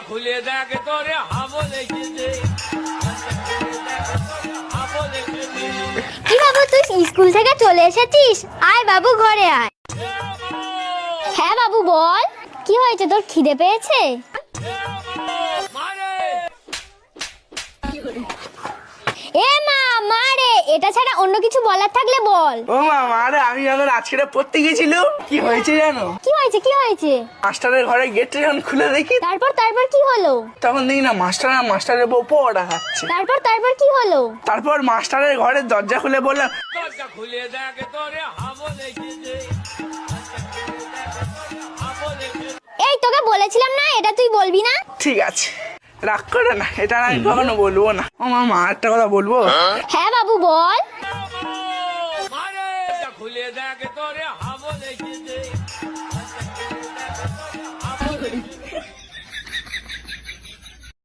খুলে দেখ তোরে হাবো লেগেছে। কি বাবু, তুই স্কুল থেকে চলে এসেছিস? আয় বাবু, ঘরে আয়। হ্যাঁ বাবু বল, কি হয়েছে, তোর খিদে পেয়েছে? এ মা, মারে, এটা ছাড়া অন্য কিছু বলার থাকলে বল। ও মা, মারে আমি যখন আজকে পড়তে গেছিলাম, কি হয়েছে জানো? কি হয়েছে, কি হয়েছে? মাস্টারের ঘরে গেটটা যখন খুলে দেখি, তারপর কি হলো? তখন দেখি না মাস্টারের বউ পড়া খাচ্ছে। তারপর কি হলো? তারপর মাস্টারের ঘরের দরজা খুলে বললাম, দরজা খুলে দেখ তোরে হাবো লেগেছে। এই, তোকে বলেছিলাম না এটা তুই বলবি না। ঠিক আছে, রাগ করে না, এটা আমি কখনো বলবো না। ও মা, একটা কথা বলবো? হ্যাঁ বাবু বল।